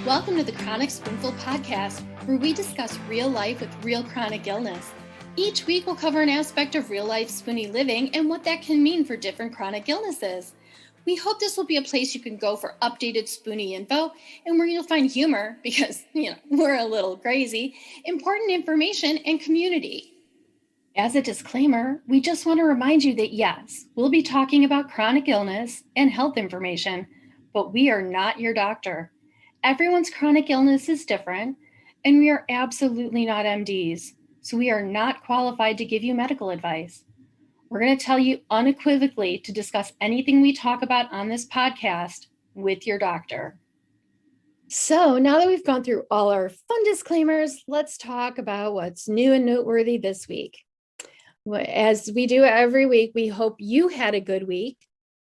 Welcome to the Chronic Spoonful podcast, where we discuss real life with real chronic illness. Each week, we'll cover an aspect of real life Spoonie living and what that can mean for different chronic illnesses. We hope this will be a place you can go for updated Spoonie info and where you'll find humor, because, we're a little crazy, important information, and community. As a disclaimer, we just want to remind you that yes, we'll be talking about chronic illness and health information, but we are not your doctor. Everyone's chronic illness is different, and we are absolutely not MDs, so we are not qualified to give you medical advice. We're going to tell you unequivocally to discuss anything we talk about on this podcast with your doctor. So now that we've gone through all our fun disclaimers, let's talk about what's new and noteworthy this week. As we do every week, we hope you had a good week.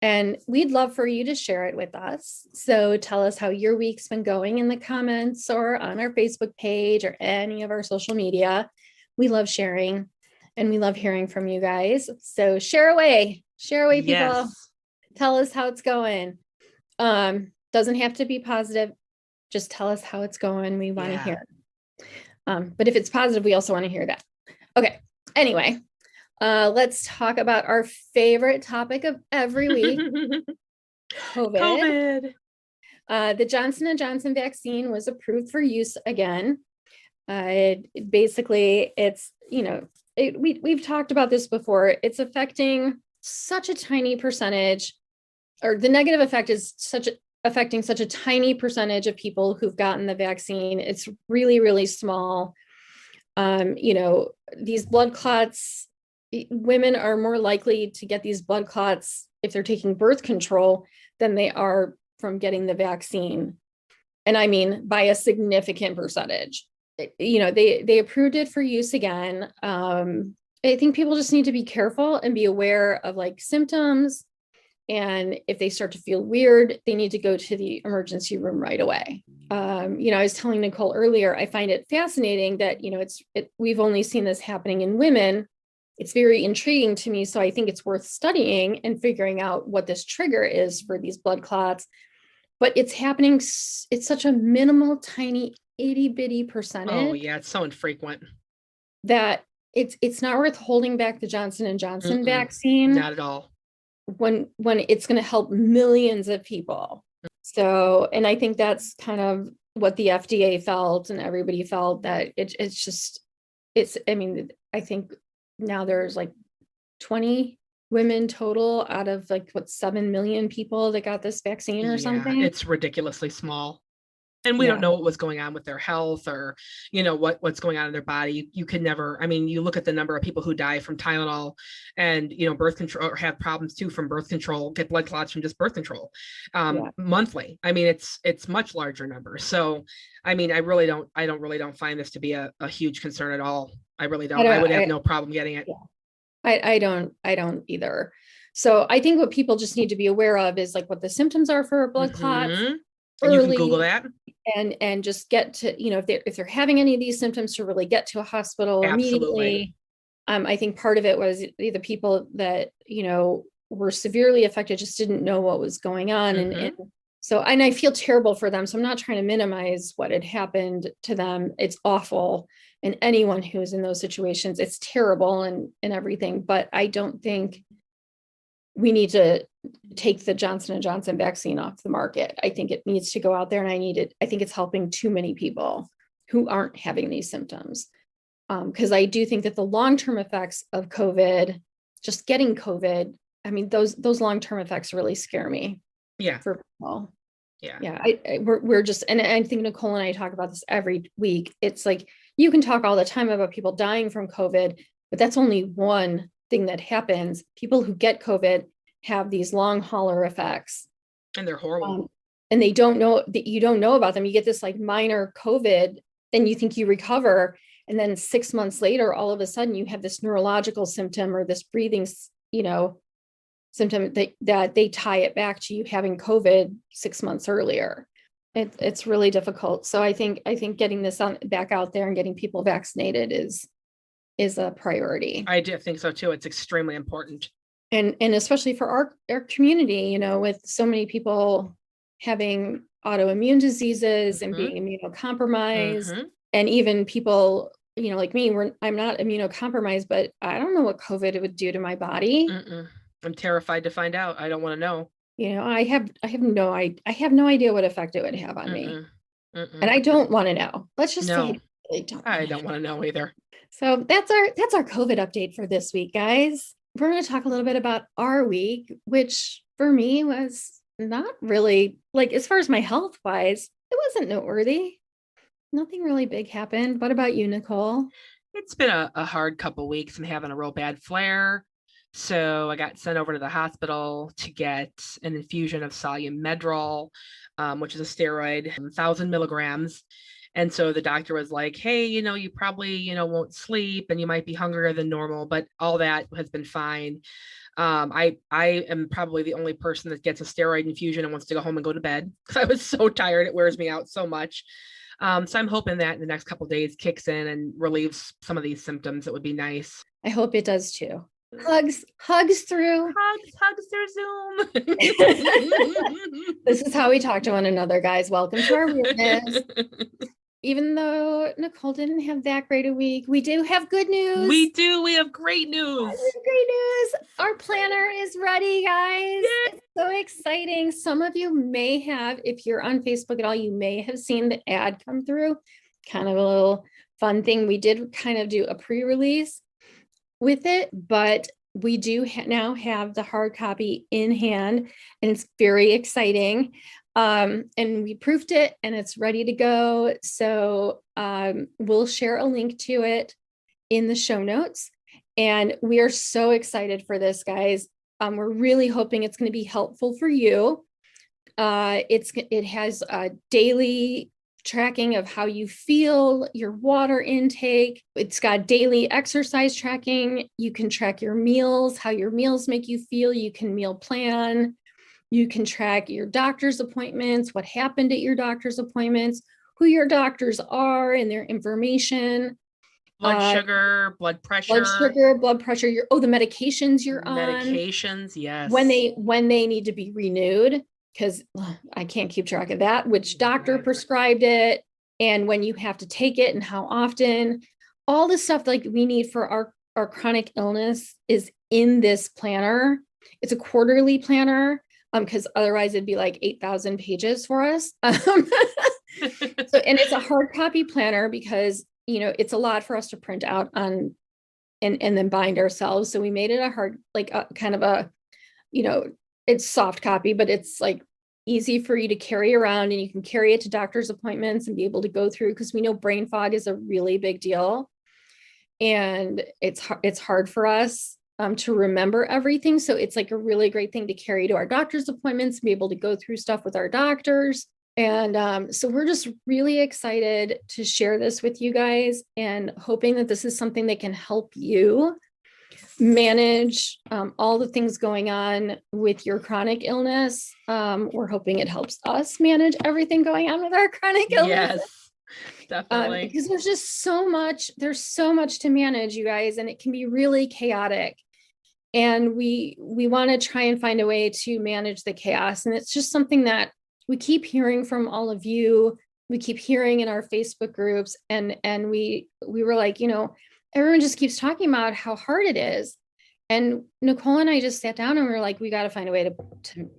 And we'd love for you to share it with us. So tell us how your week's been going in the comments or on our Facebook page or any of our social media. We love sharing and we love hearing from you guys. So share away, people. Yes. Tell us how it's going. Doesn't have to be positive. Just tell us how it's going. We want to hear it. But if it's positive, we also want to hear that. Okay. Anyway. Let's talk about our favorite topic of every week, COVID. The Johnson & Johnson vaccine was approved for use again. We've talked about this before. It's affecting such a tiny percentage, or the negative effect is affecting such a tiny percentage of people who've gotten the vaccine. It's really, really small. These blood clots, women are more likely to get these blood clots if they're taking birth control than they are from getting the vaccine. And I mean, by a significant percentage. They approved it for use again. I think people just need to be careful and be aware of symptoms. And if they start to feel weird, they need to go to the emergency room right away. I was telling Nicole earlier, I find it fascinating that, we've only seen this happening in women. It's very intriguing to me. So I think it's worth studying and figuring out what this trigger is for these blood clots. But it's happening. It's such a minimal, tiny, itty bitty percentage. Oh yeah, it's so infrequent that it's not worth holding back the Johnson & Johnson vaccine. Not at all. When it's going to help millions of people. So, and I think that's kind of what the FDA felt, and everybody felt that I think now there's 20 women total out of 7 million people that got this vaccine or something. It's ridiculously small. And we don't know what was going on with their health or, what's going on in their body. You can never, you look at the number of people who die from Tylenol and, birth control, or have problems too from birth control, get blood clots from just birth control monthly. It's much larger numbers. So, I really don't find this to be a huge concern at all. I really don't. I would have no problem getting it. Yeah. I don't either. So I think what people just need to be aware of is what the symptoms are for blood clots. And you can Google that and just get to, if they're having any of these symptoms, to really get to a hospital immediately. I think part of it was the people that, were severely affected just didn't know what was going on. And I feel terrible for them. So I'm not trying to minimize what had happened to them. It's awful. And anyone who's in those situations, it's terrible and everything. But I don't think we need to take the Johnson & Johnson vaccine off the market. I think it needs to go out there, and I think it's helping too many people who aren't having these symptoms. Because I do think that the long-term effects of COVID, just getting COVID, those long-term effects really scare me. Yeah. For people. Yeah. We're just, and I think Nicole and I talk about this every week. It's you can talk all the time about people dying from COVID, but that's only one thing that happens. People who get COVID have these long hauler effects, and they're horrible. And they don't know that you don't know about them. You get this minor COVID, and you think you recover, and then 6 months later, all of a sudden, you have this neurological symptom or this breathing, symptom that they tie it back to you having COVID 6 months earlier. It's really difficult. So I think getting this back out there and getting people vaccinated is a priority. I do think so too. It's extremely important. And especially for our community, with so many people having autoimmune diseases and Mhm. being immunocompromised. Mhm. And even people, like me, I'm not immunocompromised, but I don't know what COVID would do to my body. Mm-mm. I'm terrified to find out. I don't want to know. I have no idea what effect it would have on me. Mm-mm. And Mm-mm. I don't want to know. Let's just say No, I really don't want I to know. don't want to know either. So that's our COVID update for this week, guys. We're going to talk a little bit about our week, which for me was not really like, as far as my health wise, it wasn't noteworthy. Nothing really big happened. What about you, Nicole? It's been a hard couple weeks. I'm having a real bad flare. So I got sent over to the hospital to get an infusion of Medrol, which is a steroid, 1,000 milligrams. And so the doctor was like, hey, you probably, won't sleep and you might be hungrier than normal, but all that has been fine. I am probably the only person that gets a steroid infusion and wants to go home and go to bed because I was so tired. It wears me out so much. So I'm hoping that in the next couple of days kicks in and relieves some of these symptoms. It would be nice. I hope it does too. Hugs through. Hugs through Zoom. This is how we talk to one another, guys. Welcome to our weirdness. Even though Nicole didn't have that great a week, we do have good news. We do. We have great news. Great news. Our planner is ready, guys. Yay. It's so exciting. Some of you may have, if you're on Facebook at all, you may have seen the ad come through. Kind of a little fun thing. We did kind of do a pre-release with it, but we do now have the hard copy in hand, and it's very exciting. And we proofed it and it's ready to go. So we'll share a link to it in the show notes. And we are so excited for this, guys. We're really hoping it's going to be helpful for you. It has a daily tracking of how you feel, your water intake. It's got daily exercise tracking. You can track your meals, how your meals make you feel. You can meal plan. You can track your doctor's appointments, what happened at your doctor's appointments, who your doctors are and their information. Blood sugar, blood pressure, the medications you're on. Medications, yes. When they need to be renewed, because I can't keep track of that, which doctor prescribed it, and when you have to take it and how often. All the stuff like we need for our chronic illness is in this planner. It's a quarterly planner, because otherwise it'd be like 8,000 pages for us. And it's a hard copy planner because it's a lot for us to print out on and then bind ourselves. So we made it a hard, like kind of a, it's soft copy, but it's like easy for you to carry around, and you can carry it to doctor's appointments and be able to go through, because we know brain fog is a really big deal. And it's hard for us to remember everything. So it's like a really great thing to carry to our doctor's appointments, be able to go through stuff with our doctors. And so we're just really excited to share this with you guys, and hoping that this is something that can help you manage all the things going on with your chronic illness. We're hoping it helps us manage everything going on with our chronic illness. Yes, definitely. Because there's so much to manage, you guys, and it can be really chaotic. And we want to try and find a way to manage the chaos. And it's just something that we keep hearing from all of you. We keep hearing in our Facebook groups, and we were like, everyone just keeps talking about how hard it is. And Nicole and I just sat down and we were like, we got to find a way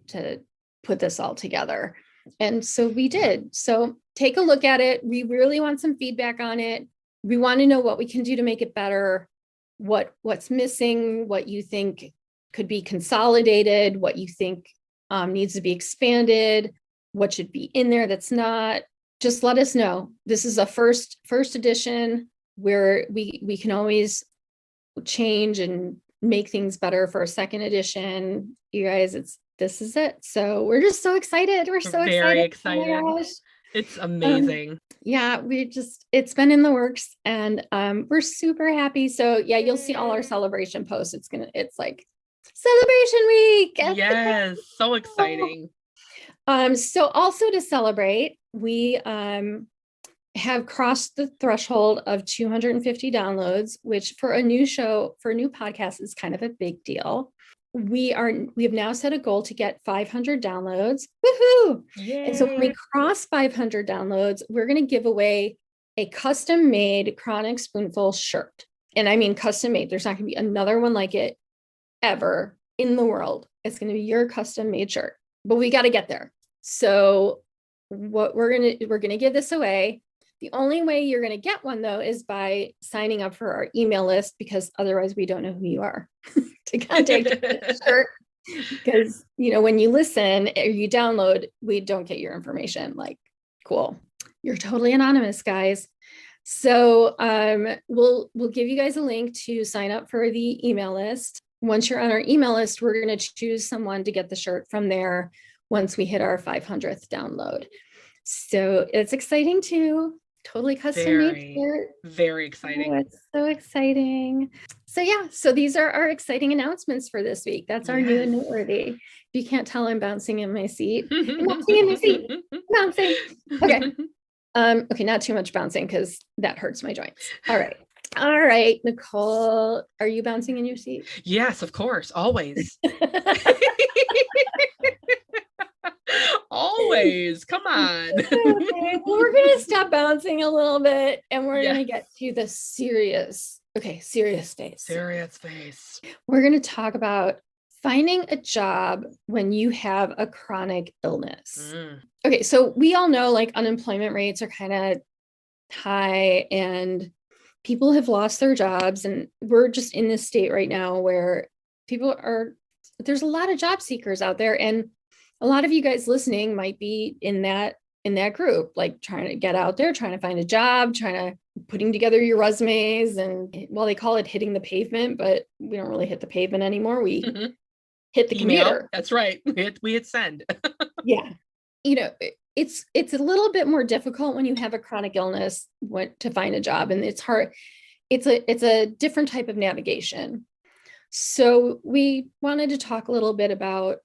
to put this all together. And so we did. So take a look at it. We really want some feedback on it. We want to know what we can do to make it better, what's missing, what you think could be consolidated, what you think needs to be expanded, what should be in there that's not. Just let us know. This is a first edition where we can always change and make things better for a second edition. You guys, this is it. So we're just so excited. We're so very excited. Oh my gosh. It's amazing. Yeah, it's been in the works, and we're super happy. So yeah, you'll see all our celebration posts. It's like celebration week. Yes, so exciting. So also to celebrate, we have crossed the threshold of 250 downloads, which for a new podcast is kind of a big deal. we have now set a goal to get 500 downloads. Woohoo! Yay. And so when we cross 500 downloads, we're going to give away a custom made Chronic Spoonful shirt. And I mean custom made. There's not going to be another one like it ever in the world. It's going to be your custom made shirt, but we got to get there. So what we're going to give this away. The only way you're going to get one though is by signing up for our email list, because otherwise we don't know who you are to contact the shirt. Because, you know, when you listen or you download, we don't get your information. Like, cool. You're totally anonymous, guys. So we'll give you guys a link to sign up for the email list. Once you're on our email list, we're going to choose someone to get the shirt from there once we hit our 500th download. So it's exciting too. Totally custom made shirt. Very exciting. Oh, it's so exciting. So yeah, so these are our exciting announcements for this week. That's our new and noteworthy. If you can't tell, I'm bouncing in my seat. I'm bouncing in my seat. Bouncing. Okay. Okay, not too much bouncing because that hurts my joints. All right, Nicole, are you bouncing in your seat? Yes, of course, always. Always. Come on. Okay, well, we're gonna stop bouncing a little bit and we're gonna get to the serious face. Serious face. We're gonna talk about finding a job when you have a chronic illness. Okay, so we all know like unemployment rates are kind of high and people have lost their jobs, and we're just in this state right now where there's a lot of job seekers out there, and a lot of you guys listening might be in that group, like trying to get out there, trying to find a job, putting together your resumes. And well, they call it hitting the pavement, but we don't really hit the pavement anymore. We hit the email. computer. That's right. We hit send. Yeah. You know, it's a little bit more difficult when you have a chronic illness to find a job, and it's hard. It's a different type of navigation. So we wanted to talk a little bit about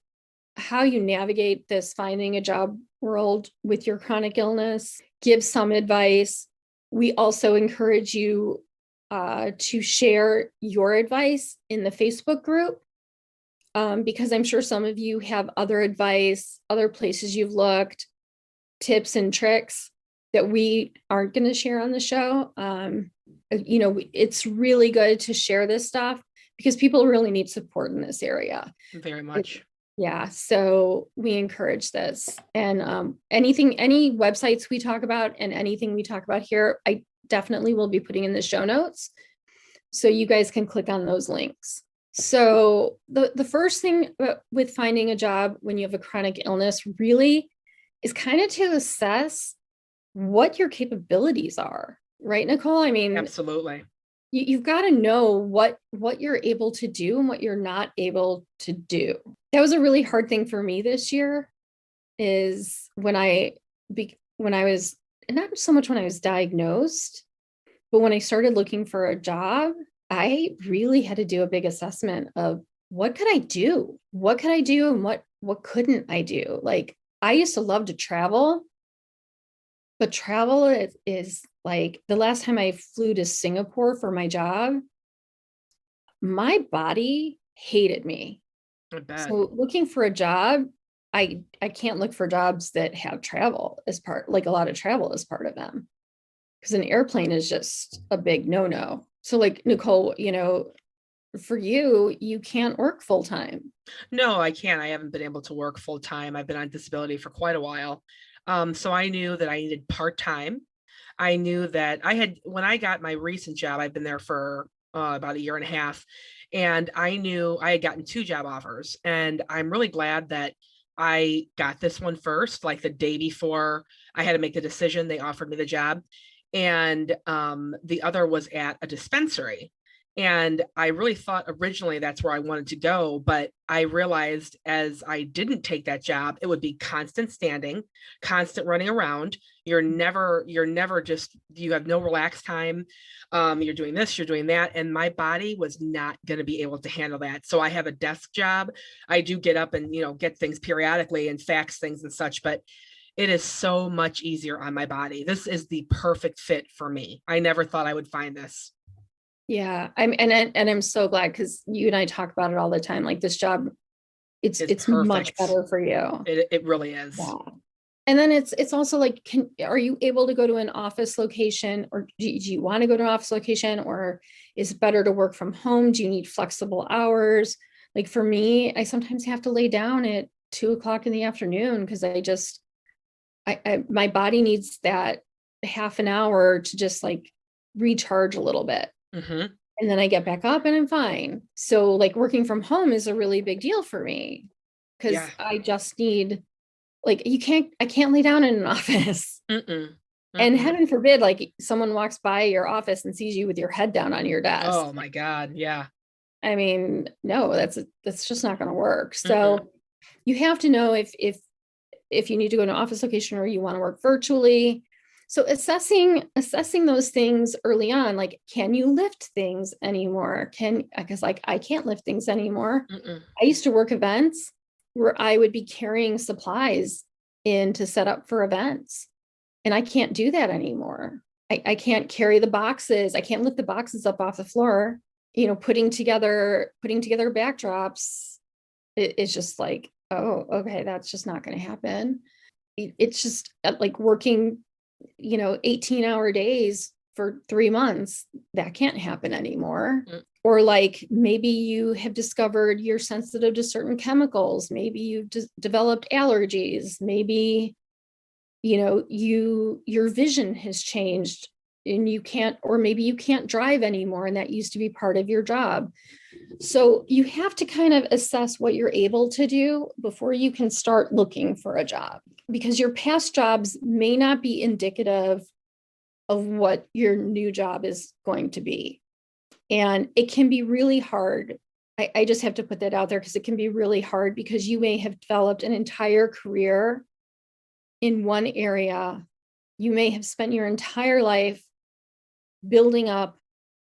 how you navigate this finding a job world with your chronic illness, give some advice. We also encourage you to share your advice in the Facebook group, because I'm sure some of you have other advice, other places you've looked, tips and tricks that we aren't going to share on the show. You know, it's really good to share this stuff because people really need support in this area. Very much. Yeah. So we encourage this, and any websites we talk about and anything we talk about here, I definitely will be putting in the show notes so you guys can click on those links. So the first thing with finding a job when you have a chronic illness really is kind of to assess what your capabilities are, right, Nicole? I mean, absolutely. You've got to know what you're able to do and what you're not able to do. That was a really hard thing for me this year, is when I was, not so much when I was diagnosed, but when I started looking for a job, I really had to do a big assessment of what could I do? What could I do? And what couldn't I do? Like, I used to love to travel, but travel is like, the last time I flew to Singapore for my job, my body hated me. So looking for a job, I can't look for jobs that have travel as part, like a lot of travel as part of them, because an airplane is just a big no-no. So like, Nicole, you know, for you can't work full time. No, I can't. I haven't been able to work full time. I've been on disability for quite a while. So I knew that I needed part-time. I knew that when I got my recent job, I've been there for about a year and a half. And I knew I had gotten 2 job offers, and I'm really glad that I got this one first. Like the day before I had to make the decision, they offered me the job. And the other was at a dispensary. And I really thought originally that's where I wanted to go, but I realized as I didn't take that job, it would be constant standing, constant running around. You're never just, you have no relaxed time. You're doing this, you're doing that. And my body was not going to be able to handle that. So I have a desk job. I do get up and, get things periodically and fax things and such, but it is so much easier on my body. This is the perfect fit for me. I never thought I would find this. Yeah. I'm so glad, because you and I talk about it all the time. Like, this job, it's much Perfect. better for you. It really is. Yeah. And then it's also like, are you able to go to an office location, or do you want to go to an office location, or is it better to work from home? Do you need flexible hours? Like, for me, I sometimes have to lay down at 2 o'clock in the afternoon, because my body needs that half an hour to just like recharge a little bit. Mm-hmm. And then I get back up and I'm fine. So like, working from home is a really big deal for me, Yeah. because I just need, like, I can't lay down in an office. Mm-mm. And Mm-mm. heaven forbid, like, someone walks by your office and sees you with your head down on your desk. Oh my God. Yeah. I mean, no, that's just not going to work. Mm-mm. So you have to know if you need to go to an office location or you want to work virtually. So assessing those things early on, like, can you lift things anymore? Because like, I can't lift things anymore. Mm-mm. I used to work events where I would be carrying supplies in to set up for events. And I can't do that anymore. I can't carry the boxes. I can't lift the boxes up off the floor. Putting together backdrops, it's just like, oh, okay, that's just not going to happen. It's just like working, 18-hour days for 3 months. That can't happen anymore. Mm. Or like, maybe you have discovered you're sensitive to certain chemicals. Maybe you've developed allergies. Maybe your vision has changed and you can't, or maybe you can't drive anymore, and that used to be part of your job. So you have to kind of assess what you're able to do before you can start looking for a job, because your past jobs may not be indicative of what your new job is going to be. And it can be really hard. I just have to put that out there, because it can be really hard, because you may have developed an entire career in one area. You may have spent your entire life building up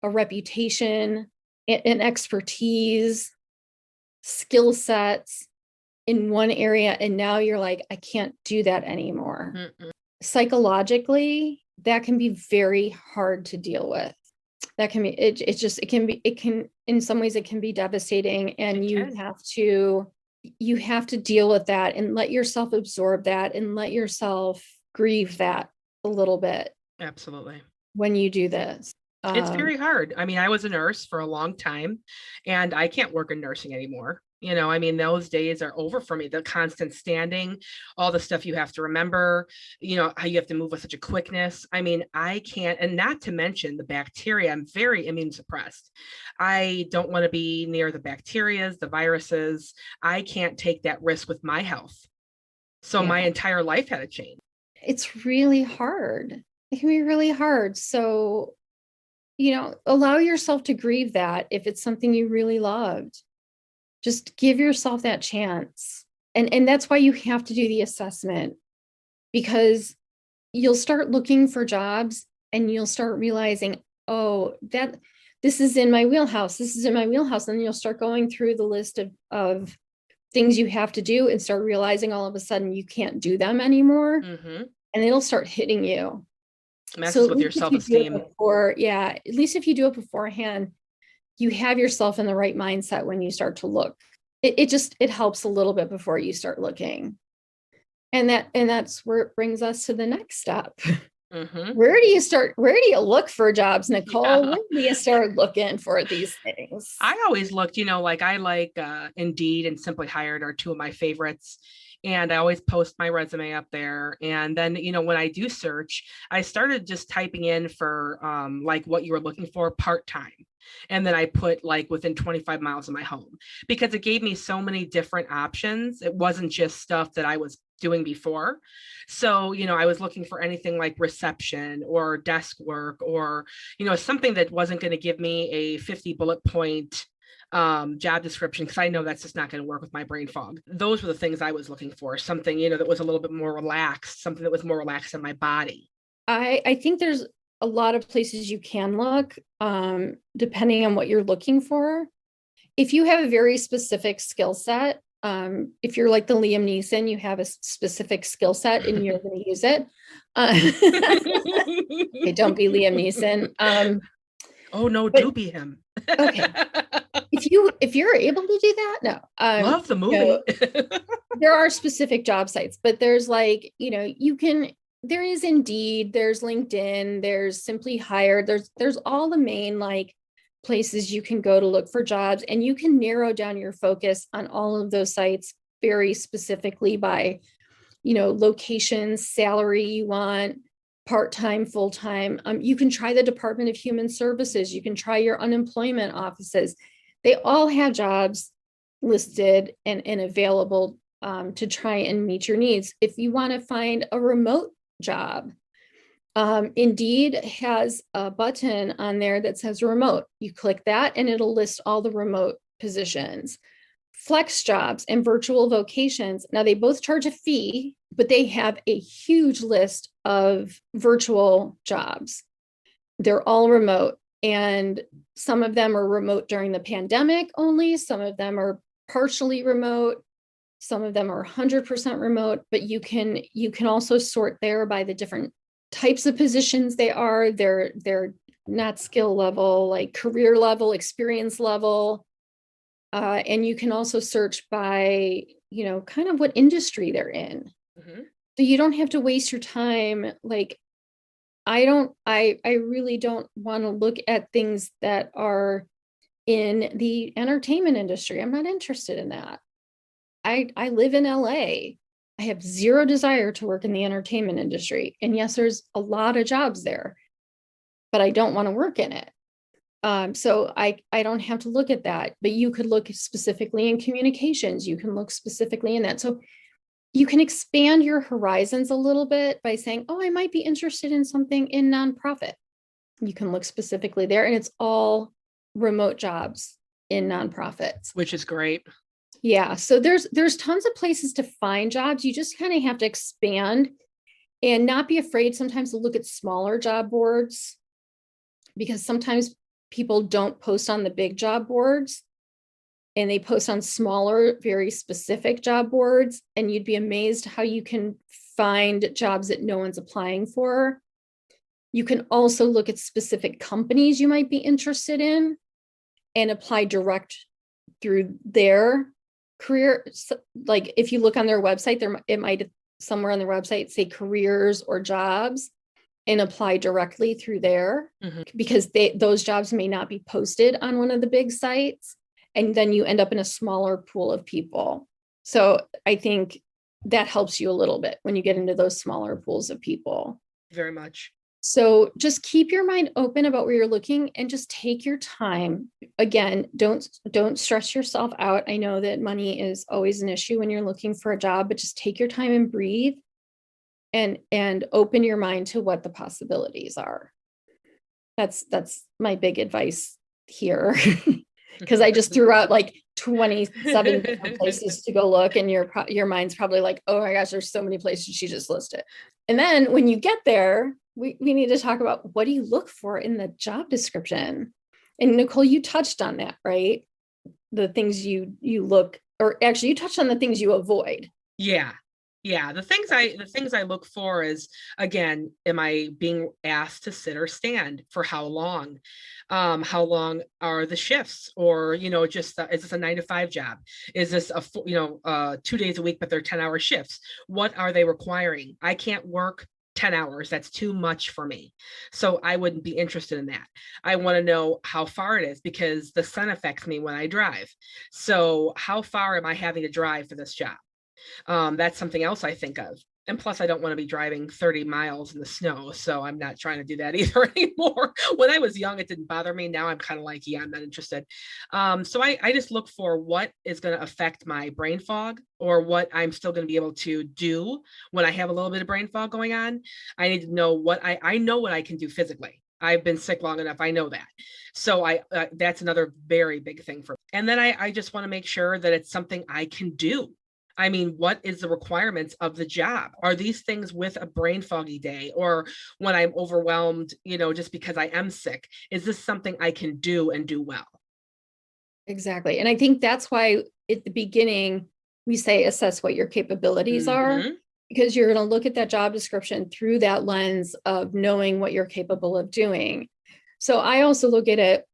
a reputation, an expertise, skill sets in one area. And now you're like, I can't do that anymore. Mm-mm. Psychologically, that can be very hard to deal with. That can be, it can, in some ways, it can be devastating. And you have to deal with that and let yourself absorb that and let yourself grieve that a little bit Absolutely. when you do this. It's very hard. I mean, I was a nurse for a long time and I can't work in nursing anymore. I mean, those days are over for me. The constant standing, all the stuff you have to remember, how you have to move with such a quickness. I mean, I can't, and not to mention the bacteria. I'm very immune suppressed. I don't want to be near the bacterias, the viruses. I can't take that risk with my health. So my entire life had to change. It's really hard. It can be really hard. So, allow yourself to grieve that if it's something you really loved. Just give yourself that chance. And that's why you have to do the assessment, because you'll start looking for jobs and you'll start realizing, oh, that this is in my wheelhouse. This is in my wheelhouse. And you'll start going through the list of things you have to do and start realizing all of a sudden you can't do them anymore. Mm-hmm. And it'll start hitting you. Messes with your self-esteem. At least if you do it beforehand, you have yourself in the right mindset when you start to look. It helps a little bit before you start looking. And that's where it brings us to the next step. Mm-hmm. Where do you look for jobs, Nicole? Yeah. Where do you start looking for these things? I always looked, I like Indeed and Simply Hired are two of my favorites. And I always post my resume up there. And then, when I do search, I started just typing in for like what you were looking for part-time. And then I put like within 25 miles of my home, because it gave me so many different options. It wasn't just stuff that I was doing before. So, I was looking for anything like reception or desk work or, something that wasn't going to give me a 50 bullet point job description, because I know that's just not going to work with my brain fog. Those were the things I was looking for, something, that was a little bit more relaxed, something that was more relaxed in my body. I think there's a lot of places you can look, depending on what you're looking for. If you have a very specific skill set, if you're like the Liam Neeson, you have a specific skill set and you're going to use it. Okay, don't be Liam Neeson. Oh no, But do be him. okay, if you're able to do that, no. Love the You know, movie. there are specific job sites, but there's like, there is Indeed, there's LinkedIn, there's Simply Hired, there's all the main like places you can go to look for jobs, and you can narrow down your focus on all of those sites very specifically by, locations, salary you want, part-time, full-time. You can try the Department of Human Services, you can try your unemployment offices. They all have jobs listed and available to try and meet your needs. If you want to find a remote job, Indeed has a button on there that says remote. You click that and it'll list all the remote positions. Flex jobs and virtual vocations. Now they both charge a fee, but they have a huge list of virtual jobs. They're all remote, and some of them are remote during the pandemic only. Some of them are partially remote. Some of them are 100% remote, but you can also sort there by the different types of positions they are. They're not skill level, like career level, experience level. And you can also search by, kind of what industry they're in. Mm-hmm. So you don't have to waste your time. Like, I really don't want to look at things that are in the entertainment industry. I'm not interested in that. I live in LA. I have zero desire to work in the entertainment industry. And yes, there's a lot of jobs there, but I don't want to work in it. So I don't have to look at that, but you could look specifically in communications. You can look specifically in that. So you can expand your horizons a little bit by saying, oh, I might be interested in something in nonprofit. You can look specifically there, and it's all remote jobs in nonprofits. Which is great. Yeah. So there's tons of places to find jobs. You just kind of have to expand and not be afraid sometimes to look at smaller job boards, because sometimes people don't post on the big job boards and they post on smaller, very specific job boards. And you'd be amazed how you can find jobs that no one's applying for. You can also look at specific companies you might be interested in and apply direct through their career. Like if you look on their website, it might somewhere on their website say careers or jobs, and apply directly through there, mm-hmm. because those jobs may not be posted on one of the big sites. And then you end up in a smaller pool of people. So I think that helps you a little bit when you get into those smaller pools of people. Very much. So just keep your mind open about where you're looking and just take your time. Again, don't stress yourself out. I know that money is always an issue when you're looking for a job, but just take your time and breathe and open your mind to what the possibilities are. That's my big advice here. Because I just threw out like 27 different places to go look, and your mind's probably like, oh my gosh, there's so many places she just listed. And then when you get there, we need to talk about, what do you look for in the job description? And Nicole, you touched on that, right? The things you look, or actually you touched on the things you avoid. Yeah. The things I look for is, again, am I being asked to sit or stand? For how long? How long are the shifts? Or, just is this a 9-to-5 job? Is this 2 days a week, but they're 10-hour shifts? What are they requiring? I can't work 10 hours. That's too much for me. So I wouldn't be interested in that. I want to know how far it is, because the sun affects me when I drive. So how far am I having to drive for this job? That's something else I think of. And plus, I don't want to be driving 30 miles in the snow. So I'm not trying to do that either anymore. When I was young, it didn't bother me. Now I'm kind of like, yeah, I'm not interested. So I just look for what is going to affect my brain fog, or what I'm still going to be able to do when I have a little bit of brain fog going on. I need to know what I know what I can do physically. I've been sick long enough. I know that. So that's another very big thing for me. And then I just want to make sure that it's something I can do. I mean, what is the requirements of the job? Are these things with a brain foggy day, or when I'm overwhelmed, just because I am sick? Is this something I can do and do well? Exactly. And I think that's why at the beginning we say assess what your capabilities are, because you're going to look at that job description through that lens of knowing what you're capable of doing. So I also look at it,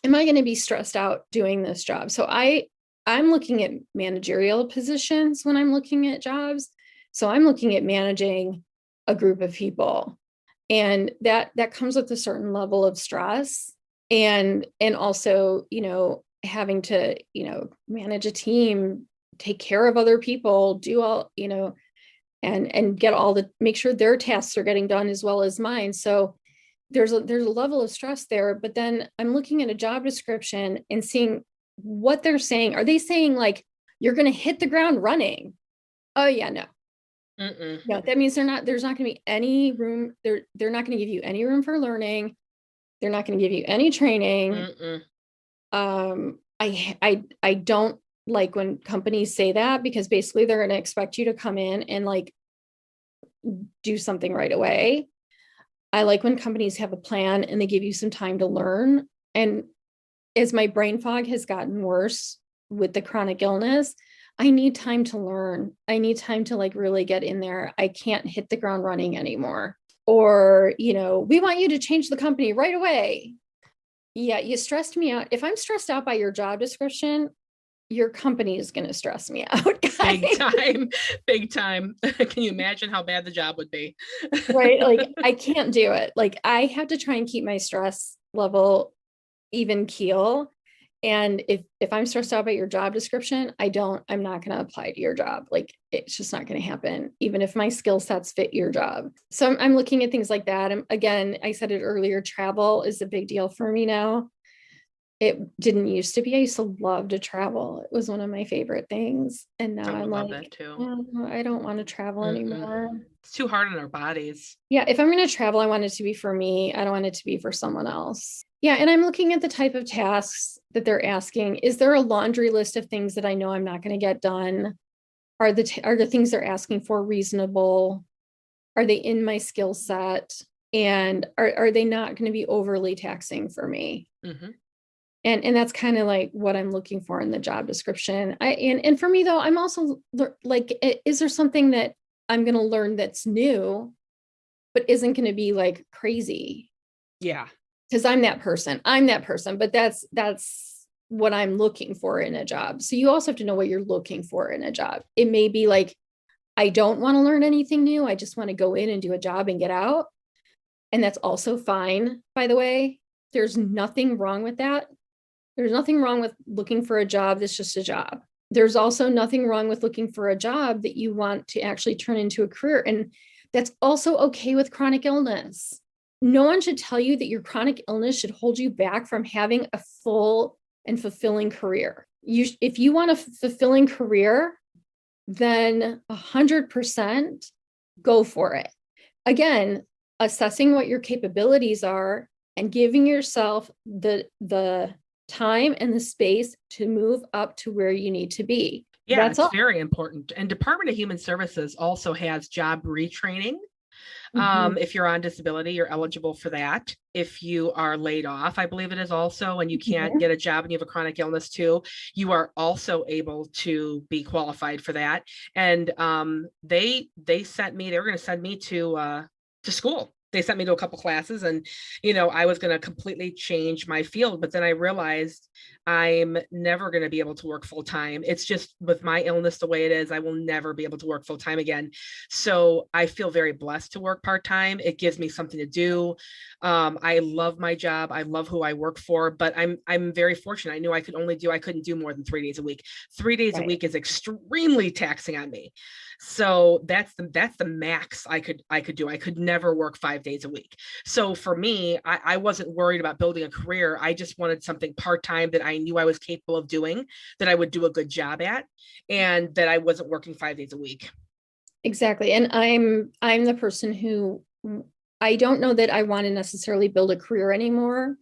am I going to be stressed out doing this job? So I'm looking at managerial positions when I'm looking at jobs. So I'm looking at managing a group of people, and that comes with a certain level of stress, and also, having to, manage a team, take care of other people, do all, and get all the, make sure their tasks are getting done as well as mine. So there's a level of stress there. But then I'm looking at a job description and seeing what they're saying. Are they saying like you're going to hit the ground running? Oh yeah, no. No, that means there's not going to be any room. They're not going to give you any room for learning. They're not going to give you any training. I don't like when companies say that, because basically they're going to expect you to come in and like do something right away. I like when companies have a plan and they give you some time to learn. And as my brain fog has gotten worse with the chronic illness, I need time to learn. I need time to like really get in there. I can't hit the ground running anymore. Or, we want you to change the company right away. Yeah, you stressed me out. If I'm stressed out by your job description, your company is going to stress me out. Big time. Can you imagine how bad the job would be? Right? Like I can't do it. Like I have to try and keep my stress level even keel. And if I'm stressed out about your job description, I'm not going to apply to your job. Like it's just not going to happen, even if my skill sets fit your job. So I'm looking at things like that. And again, I said it earlier, travel is a big deal for me now. It didn't used to be. I used to love to travel. It was one of my favorite things. And now I'm like, that too. oh, I don't want to travel anymore. It's too hard on our bodies. Yeah, if I'm going to travel, I want it to be for me. I don't want it to be for someone else. Yeah, and I'm looking at the type of tasks that they're asking. Is there a laundry list of things that I know I'm not going to get done? Are the things they're asking for reasonable? Are they in my skill set? And are they not going to be overly taxing for me? And that's kind of like what I'm looking for in the job description. And for me though, I'm also like, is there something that I'm going to learn that's new, but isn't going to be like crazy? Yeah. Because I'm that person, but that's what I'm looking for in a job. So you also have to know what you're looking for in a job. It may be like, I don't want to learn anything new. I just want to go in and do a job and get out. And that's also fine, by the way. There's nothing wrong with that. There's nothing wrong with looking for a job that's just a job. There's also nothing wrong with looking for a job that you want to actually turn into a career. And that's also okay with chronic illness. No one should tell you that your chronic illness should hold you back from having a full and fulfilling career. If you want a fulfilling career, then 100% go for it. Again, assessing what your capabilities are and giving yourself the time and the space to move up to where you need to be. Yeah, it's very important. And Department of Human Services also has job retraining. If you're on disability, you're eligible for that. If you are laid off, I believe it is also, and you can't get a job and you have a chronic illness too, you are also able to be qualified for that. And they sent me, they were going to send me to school. They sent me to a couple classes, and I was going to completely change my field, but then I realized I'm never going to be able to work full time. It's just with my illness the way it is, I will never be able to work full time again. So I feel very blessed to work part time. It gives me something to do. I love my job. I love who I work for, but I'm very fortunate. I knew I couldn't do more than 3 days a week. 3 days a week is extremely taxing on me. So that's the max I could do. I could never work 5 days a week. So for me, I wasn't worried about building a career. I just wanted something part-time that I knew I was capable of doing, that I would do a good job at, and that I wasn't working 5 days a week. Exactly. And I'm the person who, I don't know that I want to necessarily build a career anymore.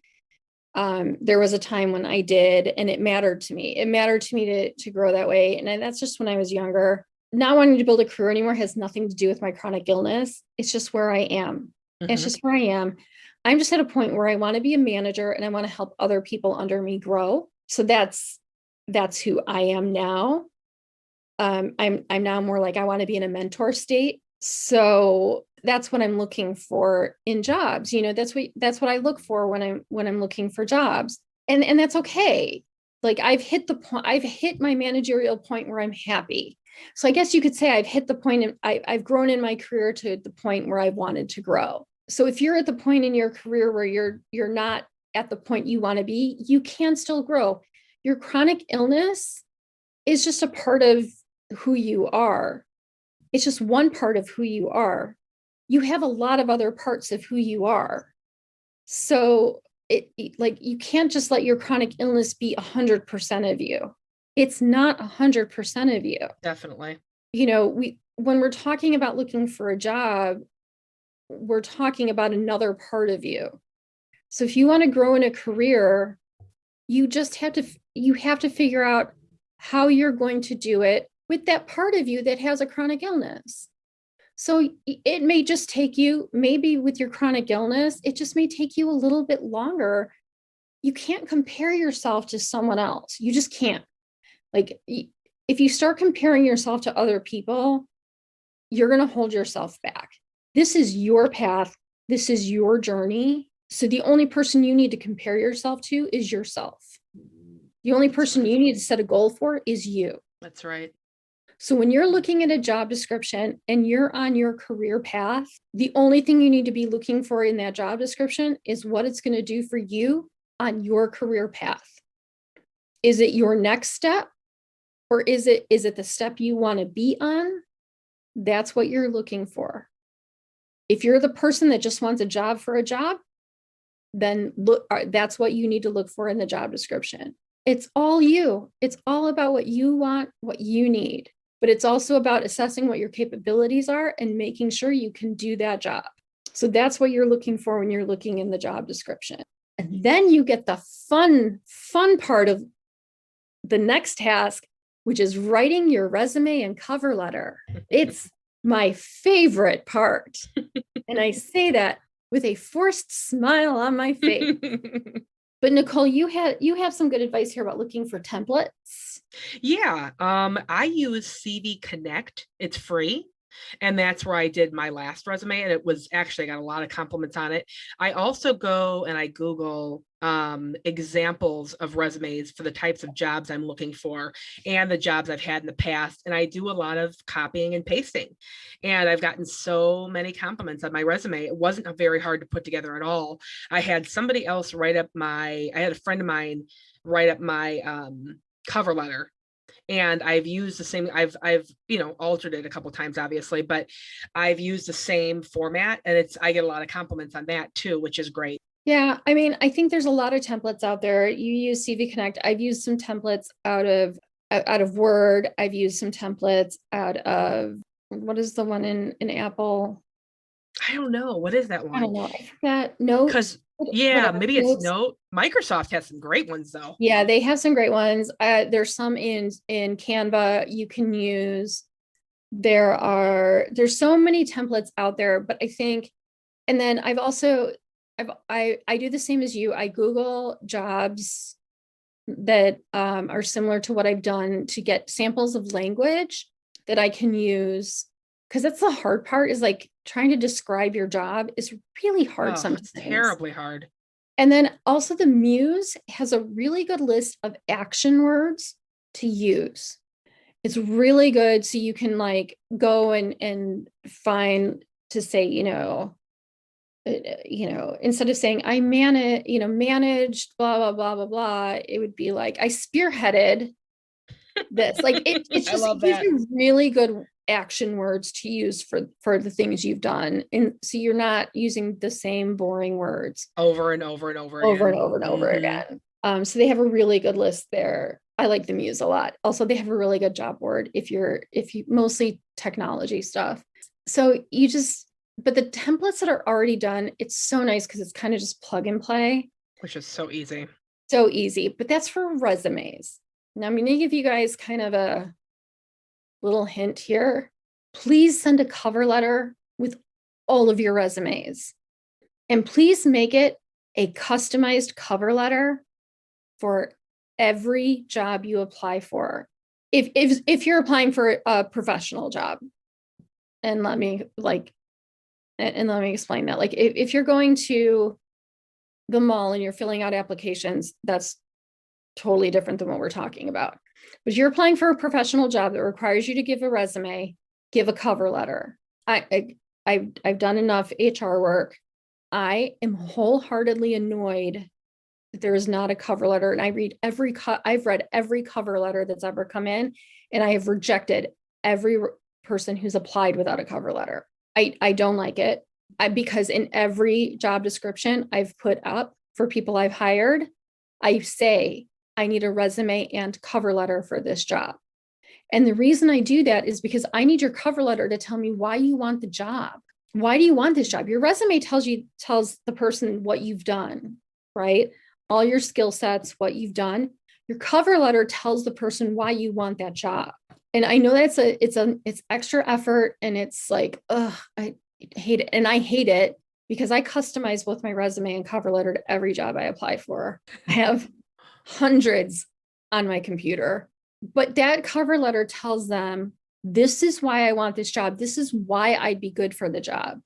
There was a time when I did, and it mattered to me. It mattered to me to grow that way. And that's just when I was younger. Not wanting to build a career anymore has nothing to do with my chronic illness. It's just where I am. It's just where I am. I'm just at a point where I want to be a manager and I want to help other people under me grow. So that's who I am now. I'm now more like I want to be in a mentor state. So that's what I'm looking for in jobs. That's what I look for when I'm looking for jobs. And that's okay. Like I've hit my managerial point where I'm happy. So I guess you could say I've hit the point and I've grown in my career to the point where I wanted to grow. So if you're at the point in your career where you're not at the point you want to be, you can still grow. Your chronic illness is just a part of who you are. It's just one part of who you are. You have a lot of other parts of who you are. So like you can't just let your chronic illness be 100% of you. It's not 100% of you. Definitely. When we're talking about looking for a job, we're talking about another part of you. So if you want to grow in a career, you have to figure out how you're going to do it with that part of you that has a chronic illness. So it may just take you, maybe with your chronic illness, it just may take you a little bit longer. You can't compare yourself to someone else. You just can't. Like, if you start comparing yourself to other people, you're going to hold yourself back. This is your path. This is your journey. So the only person you need to compare yourself to is yourself. The only person you need to set a goal for is you. That's right. So when you're looking at a job description and you're on your career path, the only thing you need to be looking for in that job description is what it's going to do for you on your career path. Is it your next step, or is it the step you want to be on? That's what you're looking for. If you're the person that just wants a job for a job, then that's what you need to look for in the job description. It's all you. It's all about what you want, what you need. But it's also about assessing what your capabilities are and making sure you can do that job. So that's what you're looking for when you're looking in the job description. And then you get the fun part of the next task, which is writing your resume and cover letter. It's my favorite part. And I say that with a forced smile on my face. But Nicole, you have some good advice here about looking for templates. Yeah. I use CV Connect. It's free. And that's where I did my last resume. And it was actually, I got a lot of compliments on it. I also go and I Google examples of resumes for the types of jobs I'm looking for and the jobs I've had in the past. And I do a lot of copying and pasting. And I've gotten so many compliments on my resume. It wasn't very hard to put together at all. I had somebody else I had a friend of mine write up my cover letter. And I've used the same, I've altered it a couple of times, obviously, but I've used the same format, and I get a lot of compliments on that too, which is great. Yeah, I mean, I think there's a lot of templates out there. You use CV Connect. I've used some templates out of Word. I've used some templates out of, what is the one in Apple? I don't know. What is that one? I don't know. I forgot. Notes. Because maybe it's Note. Microsoft has some great ones though. Yeah, they have some great ones. There's some in Canva you can use. There's so many templates out there, but I think, and then I do the same as you. I Google jobs that are similar to what I've done to get samples of language that I can use, because that's the hard part, is like trying to describe your job is really hard sometimes. It's terribly hard. And then also the Muse has a really good list of action words to use. It's really good. So you can like go and find to say, instead of saying I managed blah, blah, blah, blah, blah, it would be like I spearheaded this. Like it's just, it gives you really good action words to use for the things you've done. And so you're not using the same boring words over and over and over again. So they have a really good list there. I like the Muse a lot. Also, they have a really good job board if you mostly technology stuff. So but the templates that are already done, it's so nice because it's kind of just plug and play. Which is so easy. So easy. But that's for resumes. Now I'm going to give you guys kind of a little hint here. Please send a cover letter with all of your resumes. And please make it a customized cover letter for every job you apply for. If you're applying for a professional job, and let me And let me explain that. Like if you're going to the mall and you're filling out applications, that's totally different than what we're talking about. But if you're applying for a professional job that requires you to give a resume, give a cover letter. I've done enough HR work. I am wholeheartedly annoyed that there is not a cover letter. And I've read every cover letter that's ever come in, and I have rejected every person who's applied without a cover letter. I don't like it. Because in every job description I've put up for people I've hired, I say I need a resume and cover letter for this job. And the reason I do that is because I need your cover letter to tell me why you want the job. Why do you want this job? Your resume tells the person what you've done, right? All your skill sets, what you've done. Your cover letter tells the person why you want that job. And I know it's extra effort, and it's like, I hate it. And I hate it because I customize both my resume and cover letter to every job I apply for. I have hundreds on my computer, but that cover letter tells them, this is why I want this job. This is why I'd be good for the job.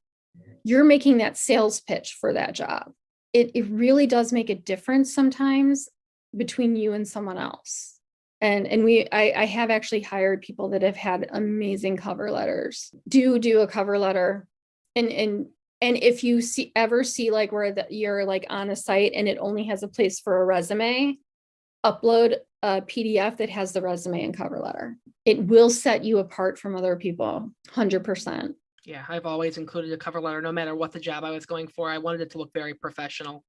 You're making that sales pitch for that job. It really does make a difference sometimes between you and someone else. And I have actually hired people that have had amazing cover letters. Do a cover letter. And if you ever see like where you're like on a site and it only has a place for a resume, upload a PDF that has the resume and cover letter. It will set you apart from other people, 100%. Yeah, I've always included a cover letter, no matter what the job I was going for. I wanted it to look very professional.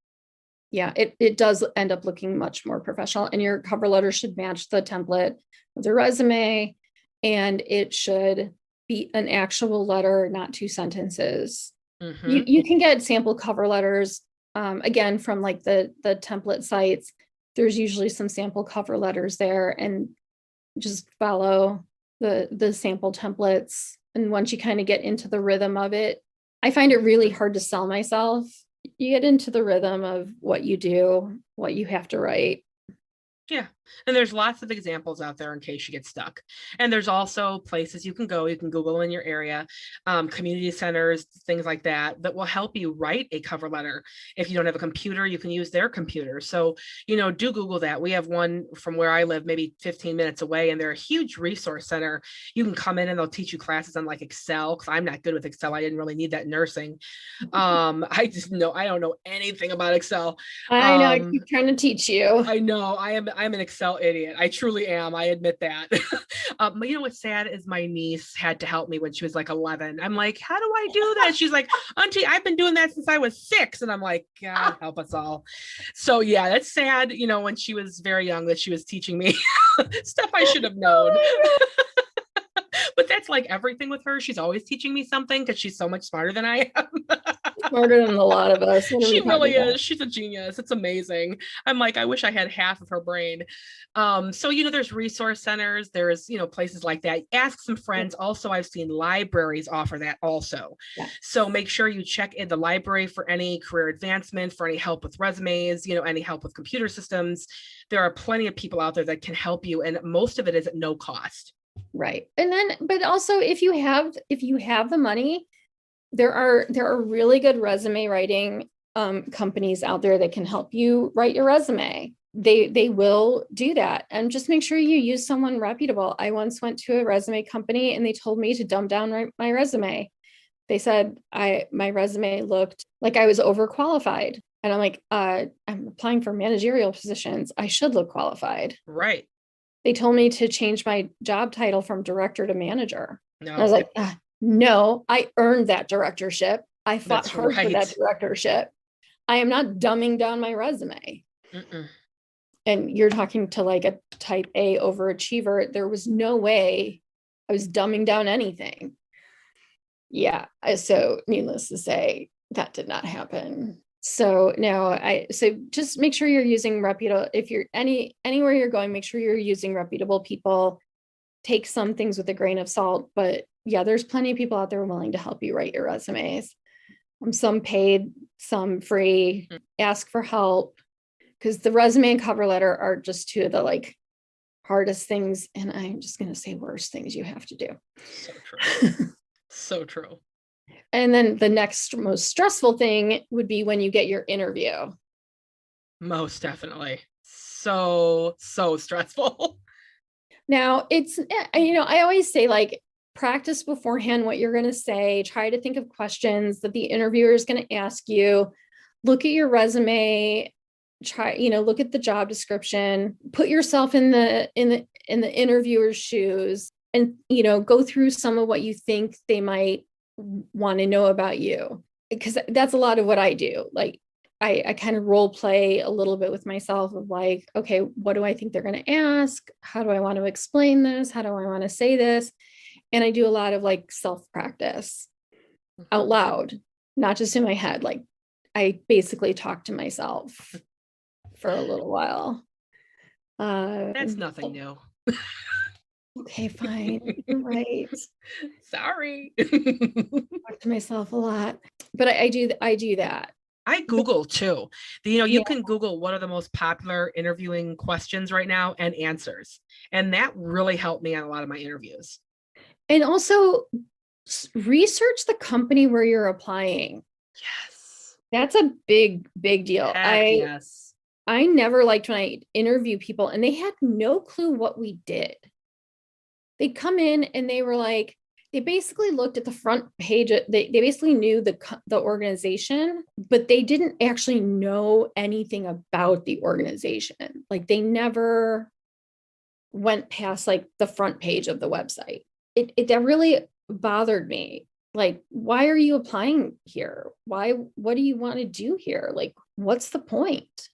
Yeah, it does end up looking much more professional, and your cover letter should match the template of the resume, and it should be an actual letter, not 2 sentences. Mm-hmm. You can get sample cover letters, again, from like the template sites. There's usually some sample cover letters there, and just follow the sample templates. And once you kind of get into the rhythm of it, I find it really hard to sell myself. You get into the rhythm of what you do, what you have to write. Yeah. And there's lots of examples out there in case you get stuck. And there's also places you can go. You can Google in your area, community centers, things like that will help you write a cover letter. If you don't have a computer, you can use their computer. So, do Google that. We have one from where I live, maybe 15 minutes away, and they're a huge resource center. You can come in and they'll teach you classes on like Excel, because I'm not good with Excel. I didn't really need that in nursing. I don't know anything about Excel. I know. I keep trying to teach you. I know. I'm an Excel idiot. I truly am. I admit that. But what's sad is my niece had to help me when she was like 11. I'm like, how do I do that? She's like, Auntie, I've been doing that since I was 6. And I'm like, God help us all. So yeah, that's sad. When she was very young, that she was teaching me stuff I should have known. But that's like everything with her. She's always teaching me something because she's so much smarter than I am. Smarter than a lot of us. She really is. She's a genius. It's amazing. I'm like, I wish I had half of her brain. So, there's resource centers. There's, places like that. Ask some friends. Also, I've seen libraries offer that also. Yeah. So make sure you check in the library for any career advancement, for any help with resumes, any help with computer systems. There are plenty of people out there that can help you. And most of it is at no cost. Right. And then, but also if you have the money, there are really good resume writing companies out there that can help you write your resume. They will do that, and just make sure you use someone reputable. I once went to a resume company and they told me to dumb down my resume. They said my resume looked like I was overqualified, and I'm like, I'm applying for managerial positions. I should look qualified. Right. They told me to change my job title from director to manager. No. And I was like, no, I earned that directorship. I fought hard for that directorship. I am not dumbing down my resume. Mm-mm. And you're talking to like a type A overachiever. There was no way I was dumbing down anything. Yeah. So needless to say, that did not happen. So no, so just make sure you're using reputable. If you're anywhere you're going, make sure you're using reputable people. Take some things with a grain of salt, but yeah, there's plenty of people out there willing to help you write your resumes. Some paid, some free. Ask for help, because the resume and cover letter are just 2 of the like hardest things, and I'm just going to say worst things you have to do. So true. So true. And then the next most stressful thing would be when you get your interview. Most definitely. So stressful. Now it's, I always say, like, practice beforehand what you're going to say. Try to think of questions that the interviewer is going to ask you. Look at your resume. Look at the job description. Put yourself in the interviewer's shoes, and go through some of what you think they might want to know about you, because that's a lot of what I do. Like, I kind of role play a little bit with myself of like, okay, what do I think they're going to ask? How do I want to explain this? How do I want to say this? And I do a lot of like self practice out loud, not just in my head. Like, I basically talk to myself for a little while. That's nothing new. Okay, fine. You're right. Sorry. Talk to myself a lot, but I do that. I Google too. You can Google what are the most popular interviewing questions right now and answers. And that really helped me on a lot of my interviews. And also research the company where you're applying. Yes. That's a big deal. Yes. I never liked when I interview people and they had no clue what we did. They'd come in and they were like, they basically looked at the front page. They basically knew the organization, but they didn't actually know anything about the organization. Like, they never went past like the front page of the website. That really bothered me. Like, why are you applying here? What do you want to do here? Like, what's the point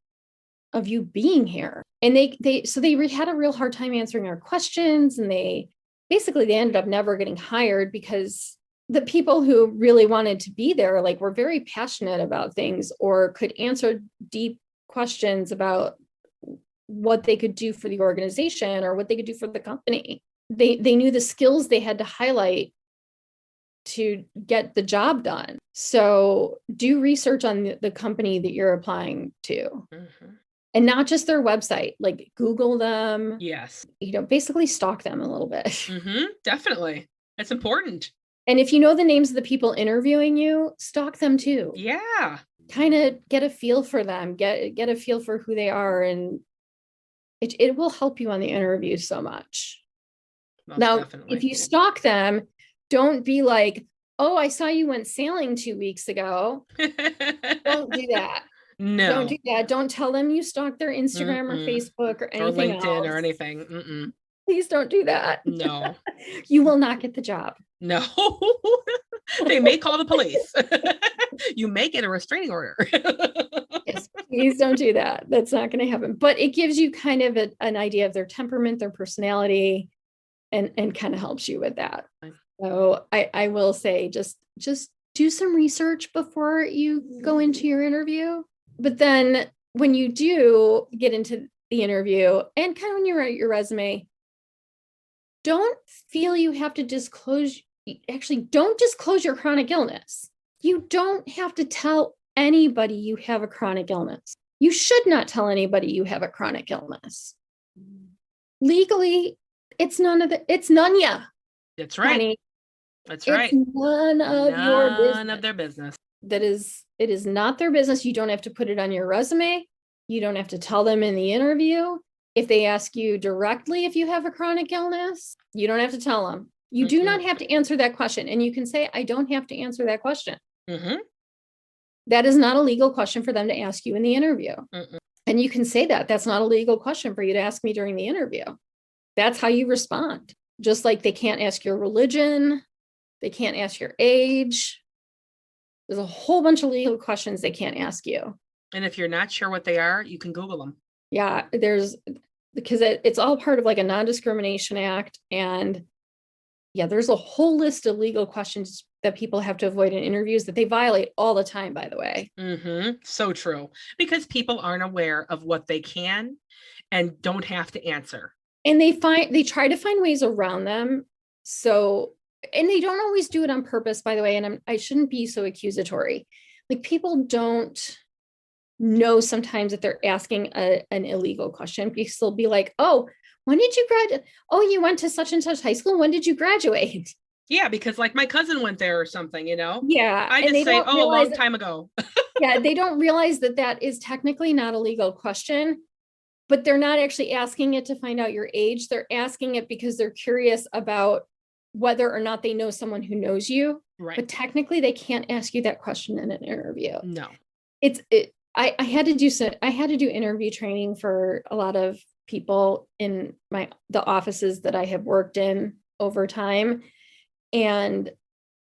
of you being here? And they had a real hard time answering our questions, and they ended up never getting hired because the people who really wanted to be there, like, were very passionate about things or could answer deep questions about what they could do for the organization or what they could do for the company. They knew the skills they had to highlight to get the job done. So do research on the company that you're applying to. Mm-hmm. And not just their website, like Google them. Yes. Basically stalk them a little bit. Mm-hmm. Definitely. That's important. And if you know the names of the people interviewing you, stalk them too. Yeah. Kind of get a feel for them, get a feel for who they are. And it will help you on the interview so much. Most now, definitely. If you stalk them, don't be like, oh, I saw you went sailing 2 weeks ago. Don't do that. No. Don't do that. Don't tell them you stalked their Instagram or Facebook or anything or LinkedIn else. or anything. Mm-mm. Please don't do that. No. You will not get the job. No. They may call the police. You may get a restraining order. Yes, please don't do that. That's not going to happen. But it gives you kind of an idea of their temperament, their personality, and kind of helps you with that. So I will say, just do some research before you go into your interview. But then when you do get into the interview and kind of when you write your resume, don't feel you have to disclose. Actually, don't disclose your chronic illness. You don't have to tell anybody you have a chronic illness. You should not tell anybody you have a chronic illness. Legally, it's none ya. That's right. Honey. That's right. It's none your business. None of their business. It is not their business. You don't have to put it on your resume. You don't have to tell them in the interview. If they ask you directly if you have a chronic illness, you don't have to tell them. You do not have to answer that question. And you can say, I don't have to answer that question. Mm-hmm. That is not a legal question for them to ask you in the interview. Mm-mm. And you can say that's not a legal question for you to ask me during the interview. That's how you respond. Just like they can't ask your religion. They can't ask your age. There's a whole bunch of legal questions they can't ask you. And if you're not sure what they are, you can Google them. Yeah, because it's all part of like a non-discrimination act. And yeah, there's a whole list of legal questions that people have to avoid in interviews that they violate all the time, by the way. Mm-hmm. So true. Because people aren't aware of what they can and don't have to answer. And they try to find ways around them. So, and they don't always do it on purpose, by the way. And I shouldn't be so accusatory. Like, people don't know sometimes that they're asking an illegal question, because they'll be like, oh, when did you graduate? Oh, you went to such and such high school. When did you graduate? Yeah, because like my cousin went there or something, Yeah. I And just they say, don't oh, a realize long time ago. yeah, they don't realize that that is technically not a legal question, but they're not actually asking it to find out your age. They're asking it because they're curious about whether or not they know someone who knows you. Right. But technically, they can't ask you that question in an interview. No. I had to do interview training for a lot of people in the offices that I have worked in over time. And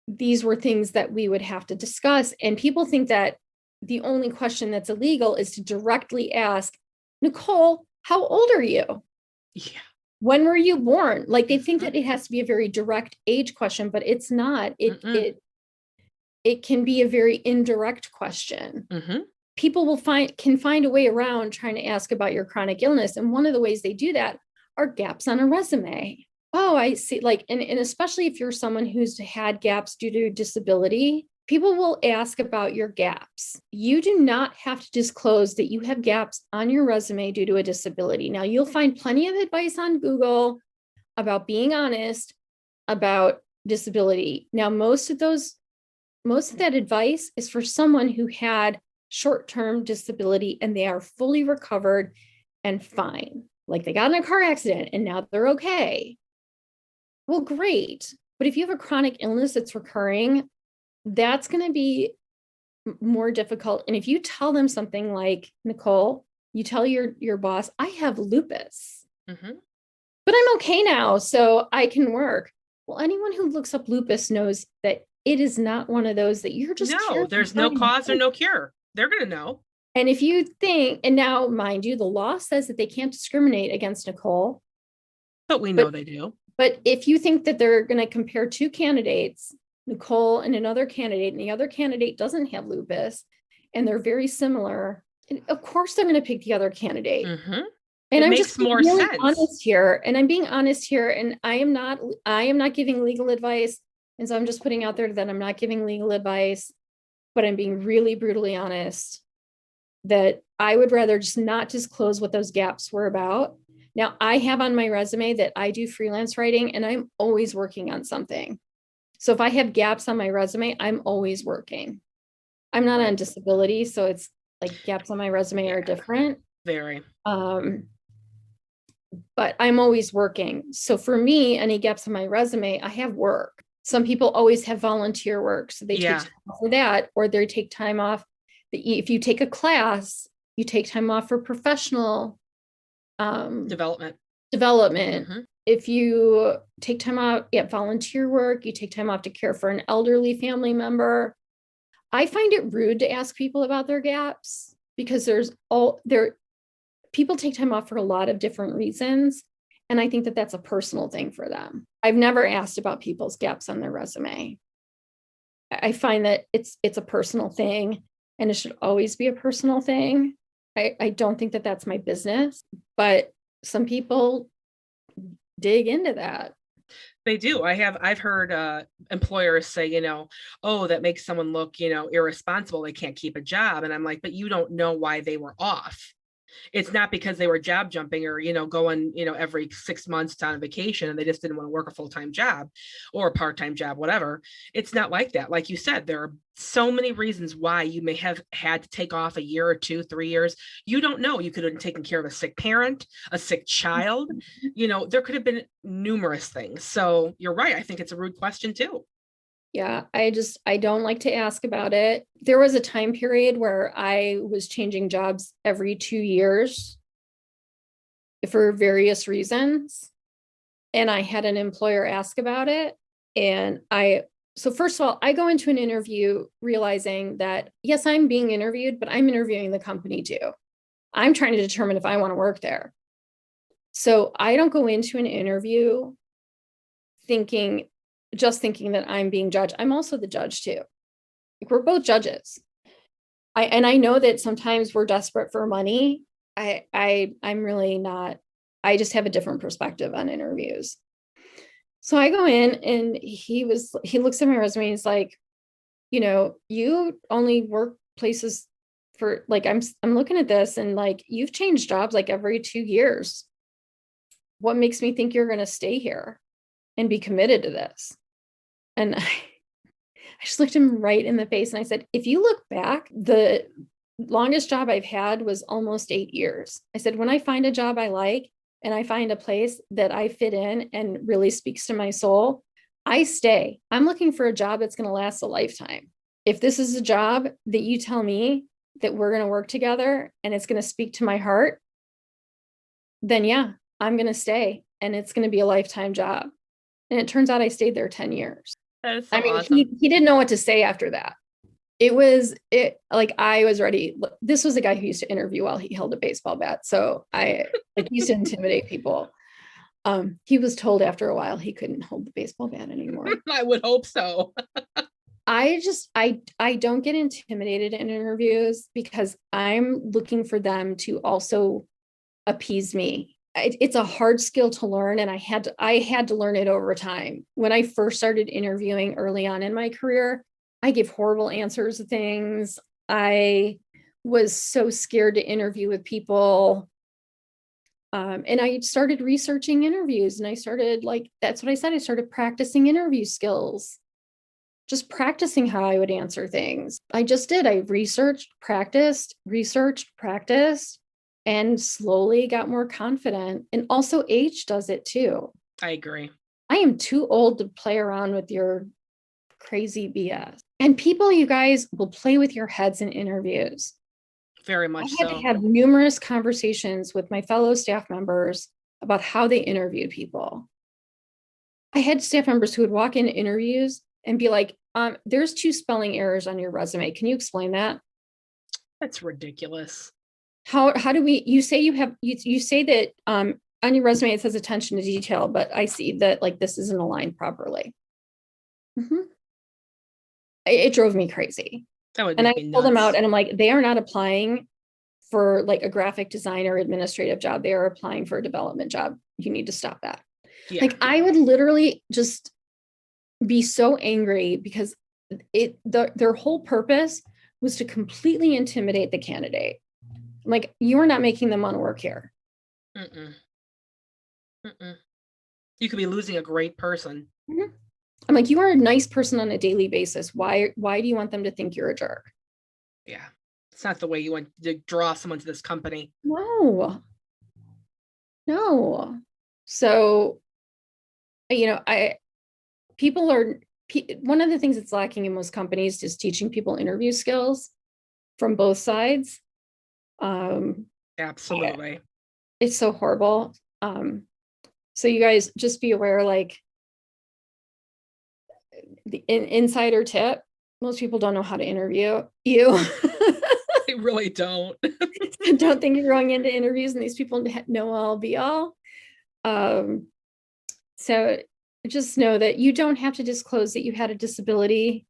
these were things that we would have to discuss. And people think that the only question that's illegal is to directly ask, Nicole, how old are you? Yeah. When were you born? Like they think that it has to be a very direct age question, but it's not. It can be a very indirect question. People can find a way around trying to ask about your chronic illness. And one of the ways they do that are gaps on a resume. Oh, I see. Like, and especially if you're someone who's had gaps due to disability, people will ask about your gaps. You do not have to disclose that you have gaps on your resume due to a disability. Now, you'll find plenty of advice on Google about being honest about disability. Now, most of that advice is for someone who had short-term disability and they are fully recovered and fine. Like they got in a car accident and now they're okay. Well, great. But if you have a chronic illness that's recurring, that's going to be more difficult. And if you tell them something like, Nicole, you tell your boss, I have lupus, but I'm okay now, so I can work. Well, anyone who looks up lupus knows that it is not one of those that you're just no, there's no cause or no cure. They're going to know. And if you think, and now mind you, the law says that they can't discriminate against Nicole. But we know they do. But if you think that they're going to compare two candidates, Nicole and another candidate, and the other candidate doesn't have lupus, and they're very similar, of course they're going to pick the other candidate. And it I'm makes just more really sense. honest here, and I'm being honest here, and I am not giving legal advice, and so I'm just putting out there that I'm not giving legal advice, but I'm being really brutally honest that I would rather just not disclose what those gaps were about. Now, I have on my resume that I do freelance writing and I'm always working on something. So if I have gaps on my resume, I'm always working. I'm not on disability, so it's like gaps on my resume are different. Very. But I'm always working. So for me, any gaps on my resume, I have work. Some people always have volunteer work. So they take time off for that, or they take time off. If you take a class, you take time off for professional development. If you take time off at volunteer work, you take time off to care for an elderly family member. I find it rude to ask people about their gaps because people take time off for a lot of different reasons. And I think that that's a personal thing for them. I've never asked about people's gaps on their resume. I find that it's a personal thing and it should always be a personal thing. I don't think that that's my business, but some people dig into that. They do. I've heard employers say, oh, that makes someone look, irresponsible. They can't keep a job. And I'm like, but you don't know why they were off. It's not because they were job jumping or, going, every 6 months on vacation and they just didn't want to work a full-time job or a part-time job, whatever. It's not like that. Like you said, there are so many reasons why you may have had to take off a year or 2, 3 years. You don't know. You could have taken care of a sick parent, a sick child. There could have been numerous things. So you're right. I think it's a rude question too. Yeah, I don't like to ask about it. There was a time period where I was changing jobs every 2 years for various reasons. And I had an employer ask about it. And so first of all, I go into an interview realizing that, yes, I'm being interviewed, but I'm interviewing the company too. I'm trying to determine if I want to work there. So I don't go into an interview thinking that I'm being judged. I'm also the judge too. Like we're both judges. I know that sometimes we're desperate for money. I'm really not. I just have a different perspective on interviews. So I go in and he looks at my resume. He's like, you only work places for like, I'm looking at this and like, you've changed jobs like every 2 years. What makes me think you're going to stay here and be committed to this? And I just looked him right in the face and I said, if you look back, the longest job I've had was almost 8 years. I said, when I find a job I like and I find a place that I fit in and really speaks to my soul, I stay. I'm looking for a job that's going to last a lifetime. If this is a job that you tell me that we're going to work together and it's going to speak to my heart, then yeah, I'm going to stay and it's going to be a lifetime job. And it turns out I stayed there 10 years. That is so awesome. He didn't know what to say after that. I was ready. This was a guy who used to interview while he held a baseball bat. So I used to intimidate people. He was told after a while he couldn't hold the baseball bat anymore. I would hope so. I don't get intimidated in interviews because I'm looking for them to also appease me. It's a hard skill to learn, and I had to learn it over time. When I first started interviewing early on in my career, I gave horrible answers to things. I was so scared to interview with people. And I started researching interviews, and I started that's what I said. I started practicing interview skills, just practicing how I would answer things. I just did. I researched, practiced, and slowly got more confident. And also age does it too. I agree. I am too old to play around with your crazy BS. And people, you guys, will play with your heads in interviews. Very much so. I had to have numerous conversations with my fellow staff members about how they interviewed people. I had staff members who would walk into interviews and be like, there's 2 spelling errors on your resume. Can you explain that? That's ridiculous. How do we, you say that on your resume it says attention to detail, but I see that this isn't aligned properly. Mm-hmm. It drove me crazy. And I pulled them out and I'm like, they are not applying for a graphic design or administrative job. They are applying for a development job. You need to stop that. Yeah. I would literally just be so angry because their whole purpose was to completely intimidate the candidate. You are not making them want to work here. Mm-mm. You could be losing a great person. Mm-hmm. I'm like, you are a nice person on a daily basis. Why do you want them to think you're a jerk? Yeah. It's not the way you want to draw someone to this company. No. So, one of the things that's lacking in most companies is teaching people interview skills from both sides. Absolutely. It's so horrible. So you guys just be aware, the insider tip, most people don't know how to interview you. They really don't. Don't think you're going into interviews and these people know all be all. So just know that you don't have to disclose that you had a disability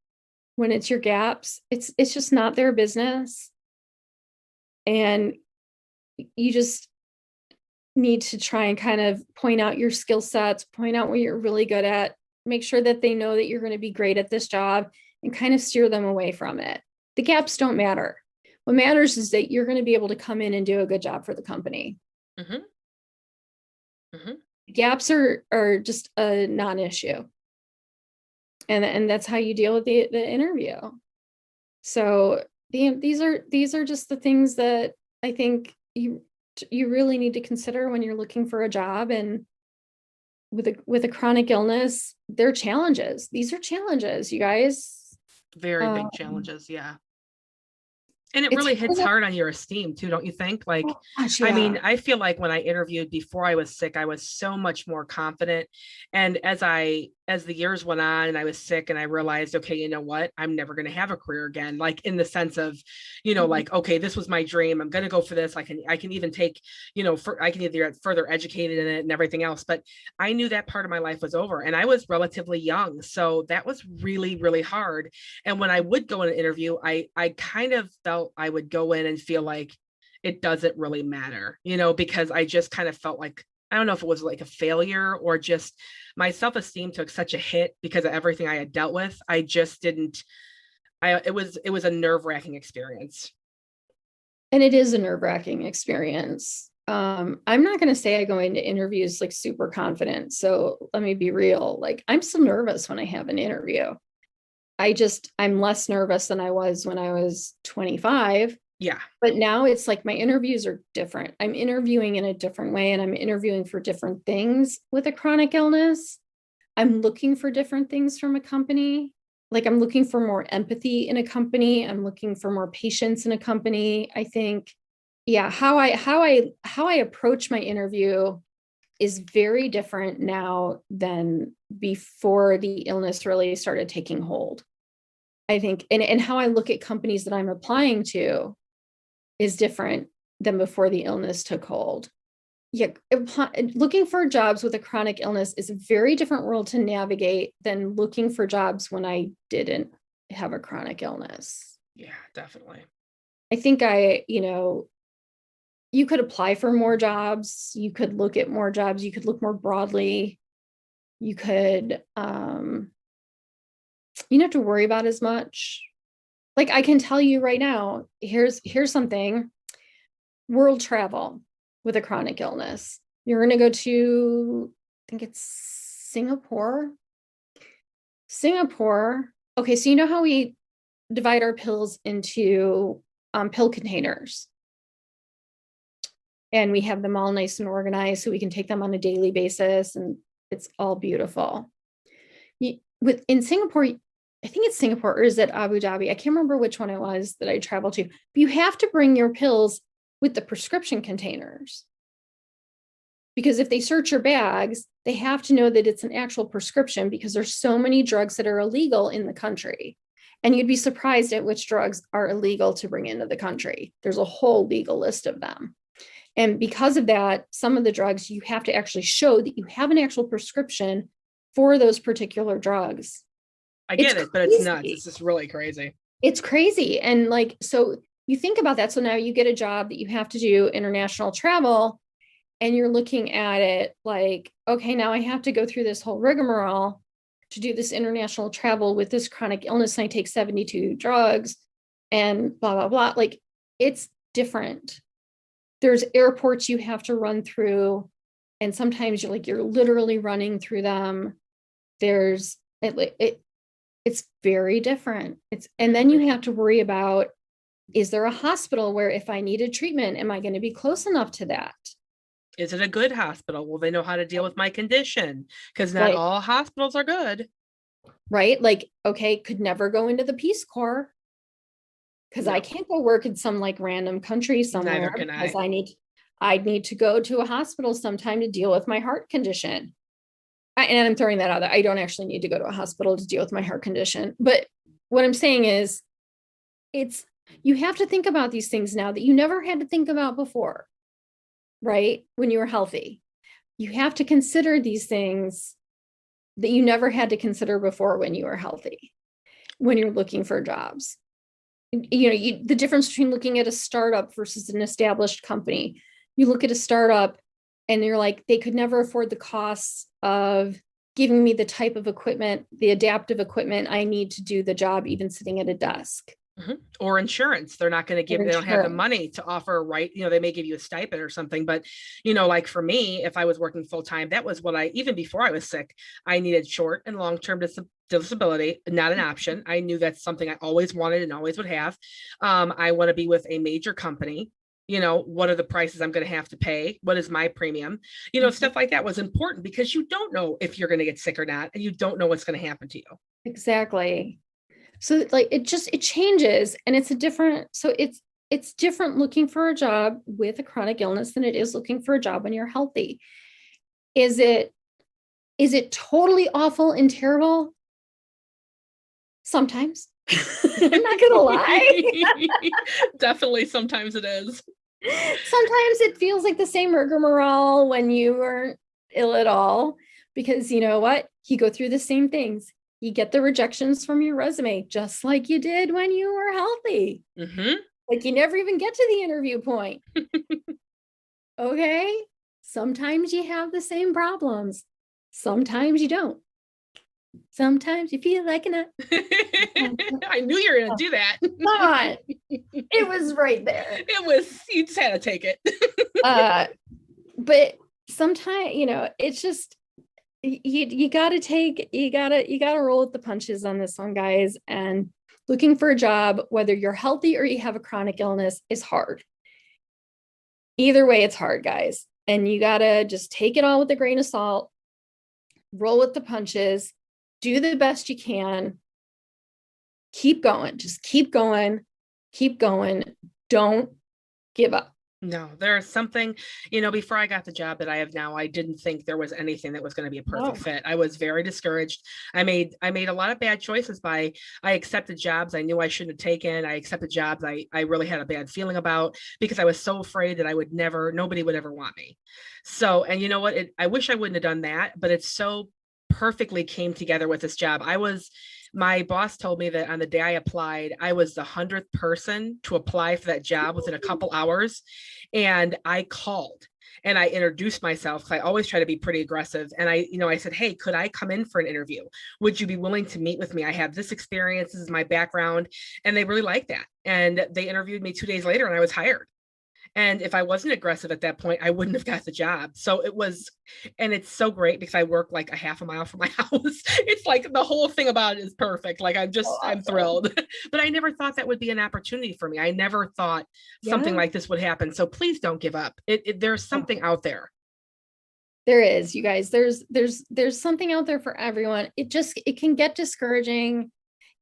when it's your gaps. It's just not their business. And you just need to try and kind of point out your skill sets, point out what you're really good at, make sure that they know that you're going to be great at this job and kind of steer them away from it. The gaps don't matter. What matters is that you're going to be able to come in and do a good job for the company. Mm-hmm. Mm-hmm. Gaps are just a non-issue. And that's how you deal with the interview. So these are just the things that I think you really need to consider when you're looking for a job. And with a chronic illness, they're challenges. These are challenges, you guys. Very big challenges, yeah. And it really hits hard on your esteem too, don't you think? Oh, gosh, yeah. I mean, I feel like when I interviewed before I was sick, I was so much more confident. And as the years went on and I was sick and I realized, okay, you know what? I'm never going to have a career again. In the sense of, okay, this was my dream. I'm going to go for this. I can even take, I can either get further educated in it and everything else. But I knew that part of my life was over and I was relatively young. So that was really, really hard. And when I would go in an interview, I kind of felt I would go in and feel like it doesn't really matter, because I just kind of felt like, I don't know if it was like a failure or just my self-esteem took such a hit because of everything I had dealt with. I just didn't, it was a nerve-wracking experience. And it is a nerve-wracking experience. I'm not going to say I go into interviews like super confident. So let me be real. Like I'm still nervous when I have an interview. I'm less nervous than I was when I was 25. Yeah. But now it's like my interviews are different. I'm interviewing in a different way and I'm interviewing for different things with a chronic illness. I'm looking for different things from a company. Like I'm looking for more empathy in a company. I'm looking for more patience in a company. I think, yeah, how I approach my interview is very different now than before the illness really started taking hold. I think, and how I look at companies that I'm applying to is different than before the illness took hold. Yeah, looking for jobs with a chronic illness is a very different world to navigate than looking for jobs when I didn't have a chronic illness. Yeah, definitely. I think you could apply for more jobs, you could look at more jobs, you could look more broadly, you could you don't have to worry about as much. Like I can tell you right now, here's something. World travel with a chronic illness. You're going to go to, I think it's Singapore. Okay, so you know how we divide our pills into pill containers, and we have them all nice and organized so we can take them on a daily basis, and it's all beautiful. In Singapore, I think it's Singapore, or is it Abu Dhabi? I can't remember which one it was that I traveled to. But you have to bring your pills with the prescription containers. Because if they search your bags, they have to know that it's an actual prescription because there's so many drugs that are illegal in the country. And you'd be surprised at which drugs are illegal to bring into the country. There's a whole legal list of them. And because of that, some of the drugs you have to actually show that you have an actual prescription for those particular drugs. I get it, but it's nuts. It's just really crazy. It's crazy. And like, so you think about that. So now you get a job that you have to do international travel, and you're looking at it like, okay, now I have to go through this whole rigmarole to do this international travel with this chronic illness. And I take 72 drugs and blah, blah, blah. Like it's different. There's airports you have to run through. And sometimes you're literally running through them. It's very different. And then you have to worry about, is there a hospital where if I needed treatment, am I going to be close enough to that? Is it a good hospital? Will they know how to deal with my condition? Because not all hospitals are good. Right? Like, okay, could never go into the Peace Corps because I can't go work in some like random country somewhere. Neither can I. Because I'd need to go to a hospital sometime to deal with my heart condition. And I'm throwing that out there. I don't actually need to go to a hospital to deal with my heart condition. But what I'm saying is, you have to think about these things now that you never had to think about before, right? When you were healthy, you have to consider these things that you never had to consider before when you were healthy, when you're looking for jobs. The difference between looking at a startup versus an established company. You look at a startup and you're like, they could never afford the costs of giving me the type of equipment, the adaptive equipment I need to do the job, even sitting at a desk. Mm-hmm. Or insurance. They're not going to they don't have the money to offer, right? They may give you a stipend or something, but like for me, if I was working full time, that was what even before I was sick, I needed short and long-term disability, not an option. I knew that's something I always wanted and always would have. I want to be with a major company. What are the prices I'm going to have to pay? What is my premium? Stuff like that was important because you don't know if you're going to get sick or not, and you don't know what's going to happen to you. Exactly. So like it changes, and it's different looking for a job with a chronic illness than it is looking for a job when you're healthy. Is it totally awful and terrible? Sometimes. I'm not gonna lie. Definitely sometimes it is. Sometimes it feels like the same rigmarole when you weren't ill at all, because you know what? You go through the same things. You get the rejections from your resume, just like you did when you were healthy. Mm-hmm. Like you never even get to the interview point. Okay. Sometimes you have the same problems. Sometimes you don't. Sometimes you feel like an I knew you were going to do that. Come on. It was right there. It was, you just had to take it. But sometimes, it's just, you gotta roll with the punches on this one, guys. And looking for a job, whether you're healthy or you have a chronic illness, is hard. Either way, it's hard, guys. And you gotta just take it all with a grain of salt, roll with the punches, do the best you can, keep going, just keep going, don't give up. No, there's something, before I got the job that I have now, I didn't think there was anything that was going to be a perfect fit. I was very discouraged. I made a lot of bad choices I accepted jobs I knew I shouldn't have taken. I accepted jobs I really had a bad feeling about because I was so afraid that nobody would ever want me. So, and you know what? I wish I wouldn't have done that, but it so perfectly came together with this job. My boss told me that on the day I applied, I was the 100th person to apply for that job within a couple hours. And I called and I introduced myself because I always try to be pretty aggressive. And I said, hey, could I come in for an interview? Would you be willing to meet with me? I have this experience. This is my background. And they really liked that. And they interviewed me 2 days later and I was hired. And if I wasn't aggressive at that point, I wouldn't have got the job. So and it's so great because I work like a half a mile from my house. It's like the whole thing about it is perfect. Like I'm thrilled. But I never thought that would be an opportunity for me. I never thought something like this would happen. So please don't give up. There's something out there. There is, you guys. There's something out there for everyone. It can get discouraging.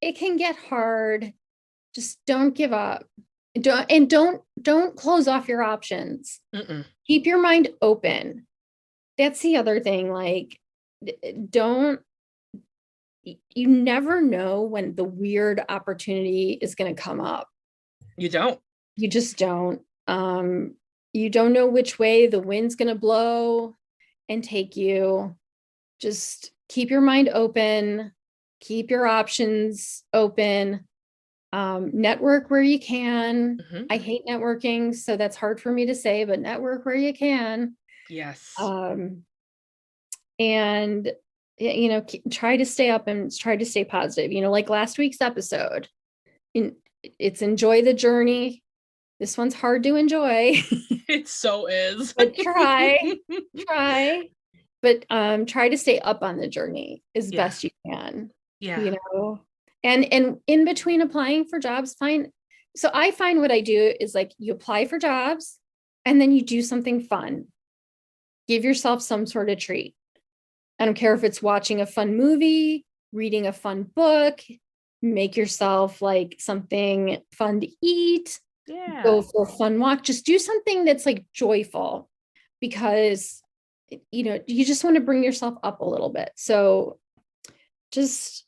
It can get hard. Just don't give up. Don't close off your options. Mm-mm. Keep your mind open. That's the other thing. Like, you never know when the weird opportunity is going to come up. You just don't. You don't know which way the wind's going to blow and take you. Just keep your mind open, keep your options open. Network where you can. Mm-hmm. I hate networking, so that's hard for me to say, but network where you can. Yes. And try to stay up and try to stay positive. Like last week's episode, it's enjoy the journey. This one's hard to enjoy. It so is. But try. But try to stay up on the journey as best you can. Yeah. And in between applying for jobs, so I find what I do is like you apply for jobs and then you do something fun. Give yourself some sort of treat. I don't care if it's watching a fun movie, reading a fun book, make yourself like something fun to eat, go for a fun walk, just do something that's like joyful because, you just want to bring yourself up a little bit. So just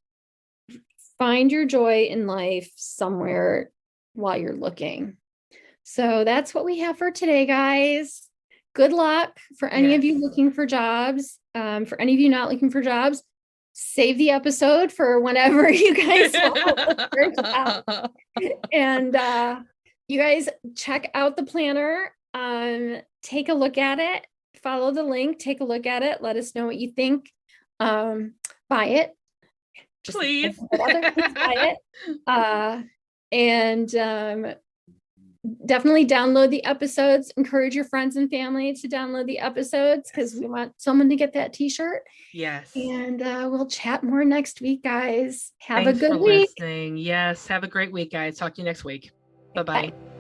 find your joy in life somewhere while you're looking. So that's what we have for today, guys. Good luck for any of you looking for jobs. For any of you not looking for jobs, save the episode for whenever you guys want out. And you guys check out the planner. Take a look at it. Follow the link. Take a look at it. Let us know what you think. Buy it. Please. Buy it. And definitely download the episodes. Encourage your friends and family to download the episodes because we want someone to get that t-shirt. Yes. And we'll chat more next week, guys. Have Thanks a good for week. Listening. Yes. Have a great week, guys. Talk to you next week. Bye-bye. Bye.